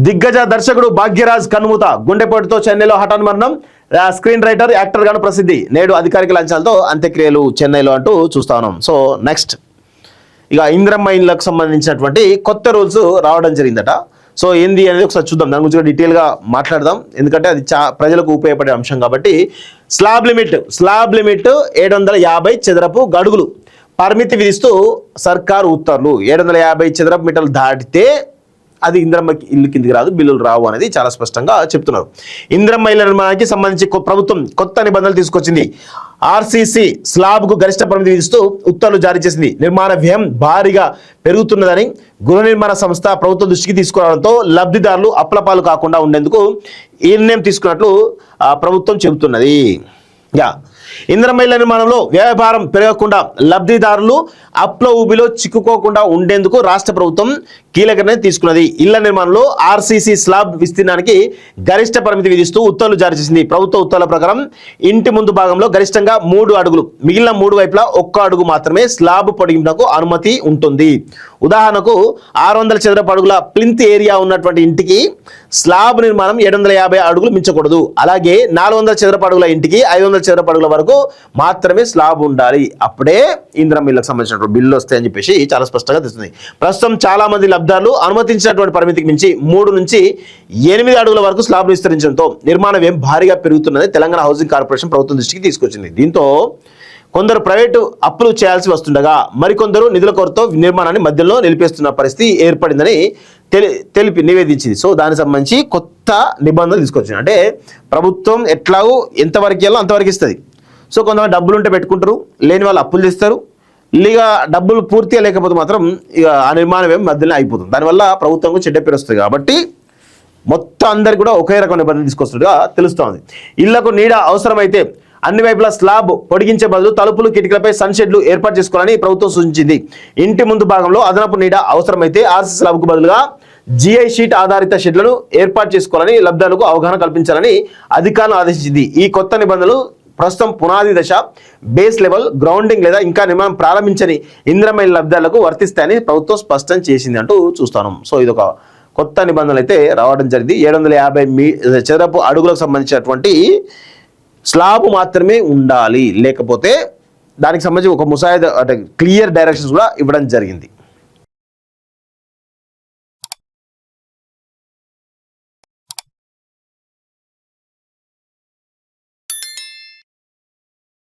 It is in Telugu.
దిగ్గజ దర్శకుడు భాగ్యరాజ్ కన్నుమూత, గుండెపోటుతో చెన్నైలో హఠాన్ మరణం. స్క్రీన్ రైటర్, యాక్టర్ గాను ప్రసిద్ధి. నేడు అధికారిక లంచాలతో అంత్యక్రియలు చెన్నైలో అంటూ చూస్తా ఉన్నాం. సో నెక్స్ట్ ఇక ఇంద్రమ్మ ఇళ్లకు సంబంధించినటువంటి కొత్త రూల్స్ రావడం జరిగిందట. సో ఏంది అనేది ఒకసారి చూద్దాం, దాని గురించి డీటెయిల్గా మాట్లాడదాం, ఎందుకంటే అది ప్రజలకు ఉపయోగపడే అంశం కాబట్టి. స్లాబ్ లిమిట్ 750 చదరపు గడుగులు పరిమితి విధిస్తూ సర్కారు ఉత్తర్వులు. 750 చదరపు మీటర్లు దాటితే అది ఇంద్రమ్మ ఇల్లు కిందికి రాదు, బిల్లులు రావు అనేది చాలా స్పష్టంగా చెప్తున్నారు. ఇంద్రమ్మ ఇళ్ల నిర్మాణానికి సంబంధించి ప్రభుత్వం కొత్త నిబంధనలు తీసుకొచ్చింది. ఆర్సీసీ స్లాబ్కు గరిష్ట పరిమితి విధిస్తూ ఉత్తర్వులు జారీ చేసింది. నిర్మాణ వ్యయం భారీగా పెరుగుతున్నదని గృహ నిర్మాణ సంస్థ ప్రభుత్వం దృష్టికి తీసుకురావడంతో లబ్ధిదారులు అప్లపాలు కాకుండా ఉండేందుకు ఈ నిర్ణయం తీసుకున్నట్లు ప్రభుత్వం చెబుతున్నది. ఇంద్రమ్మ ఇళ్ల నిర్మాణంలో వ్యయభారం పెరగకుండా లబ్ధిదారులు అప్ల ఊబిలో చిక్కుకోకుండా ఉండేందుకు రాష్ట్ర ప్రభుత్వం కీలక నిర్ణయం తీసుకున్నది. ఇళ్ల నిర్మాణంలో ఆర్సీసీ స్లాబ్ విస్తీర్ణానికి గరిష్ట పరిమితి విధిస్తూ ఉత్తర్వులు జారీ చేసింది. ప్రభుత్వ ఉత్తర్వుల ప్రకారం ఇంటి ముందు భాగంలో గరిష్టంగా 3 అడుగులు, మిగిలిన 3 వైపులా 1 అడుగు మాత్రమే స్లాబ్ పొడిగింపునకు అనుమతి ఉంటుంది. ఉదాహరణకు 600 చదరపు అడుగుల ప్లింత్ ఏరియా ఉన్నటువంటి ఇంటికి స్లాబ్ నిర్మాణం 750 అడుగులు మించకూడదు. అలాగే 400 చదరపు అడుగుల ఇంటికి 500 చదరపు అడుగుల వరకు మాత్రమే స్లాబ్ ఉండాలి. అప్పుడే ఇంద్రమ్మ ఇళ్లకు సంబంధించినటువంటి బిల్లు వస్తాయని చెప్పేసి చాలా స్పష్టంగా తెలుస్తుంది. ప్రస్తుతం చాలా మంది లబ్ధాలు అనుమతించినటువంటి పరిమితికి మించి 3 నుంచి 8 అడుగుల వరకు స్లాబ్ విస్తరించడంతో నిర్మాణ వ్యయం భారీగా పెరుగుతున్నది తెలంగాణ హౌసింగ్ కార్పొరేషన్ ప్రభుత్వం దృష్టికి తీసుకొచ్చింది. దీంతో కొందరు ప్రైవేటు అప్పులు చేయాల్సి వస్తుండగా మరికొందరు నిధుల కొరతో నిర్మాణాన్ని మధ్యలో నిలిపేస్తున్న పరిస్థితి ఏర్పడిందని నివేదించింది. సో దానికి సంబంధించి కొత్త నిబంధనలు తీసుకొచ్చింది. అంటే ప్రభుత్వం ఎట్లాగో ఎంతవరకు ఇవ్వాలో అంతవరకు ఇస్తుంది. సో కొంతమంది డబ్బులు ఉంటే పెట్టుకుంటారు, లేని వాళ్ళు అప్పులు చేస్తారు. ఇక డబ్బులు పూర్తిగా లేకపోతే మాత్రం ఇక ఆ నిర్మాణ వ్యయం మధ్యలో అయిపోతుంది. దానివల్ల ప్రభుత్వం చెడ్డ పేరు వస్తుంది. కాబట్టి మొత్తం అందరికి కూడా ఒకే రకం నిబంధనలు తీసుకొస్తున్నట్టుగా తెలుస్తోంది. ఇళ్లకు నీడ అవసరమైతే అన్ని వైపులా స్లాబ్ పొడిగించే బదులు తలుపులు, కిటికీలపై సన్షెడ్లు ఏర్పాటు చేసుకోవాలని ప్రభుత్వం సూచించింది. ఇంటి ముందు భాగంలో అదనపు నీడ అవసరమైతే ఆర్సీ స్లాబ్కు బదులుగా జిఐ షీట్ ఆధారిత షెడ్లను ఏర్పాటు చేసుకోవాలని లబ్ధాలకు అవగాహన కల్పించాలని అధికారులను ఆదేశించింది. ఈ కొత్త నిబంధనలు ప్రస్తుతం పునాది దశ, బేస్ లెవెల్, గ్రౌండింగ్ లేదా ఇంకా నిర్మాణం ప్రారంభించని ఇంద్రమ్మ ఇళ్ల లబ్ధాలకు వర్తిస్తాయని ప్రభుత్వం స్పష్టం చేసింది అంటూ చూస్తాను. సో ఇది ఒక కొత్త నిబంధనలు అయితే రావడం జరిగింది. 750 చదరపు అడుగులకు సంబంధించినటువంటి స్లాబ్ మాత్రమే ఉండాలి, లేకపోతే దానికి సంబంధించి ఒక ముసాయిదా అంటే క్లియర్ డైరెక్షన్స్ కూడా ఇవ్వడం జరిగింది.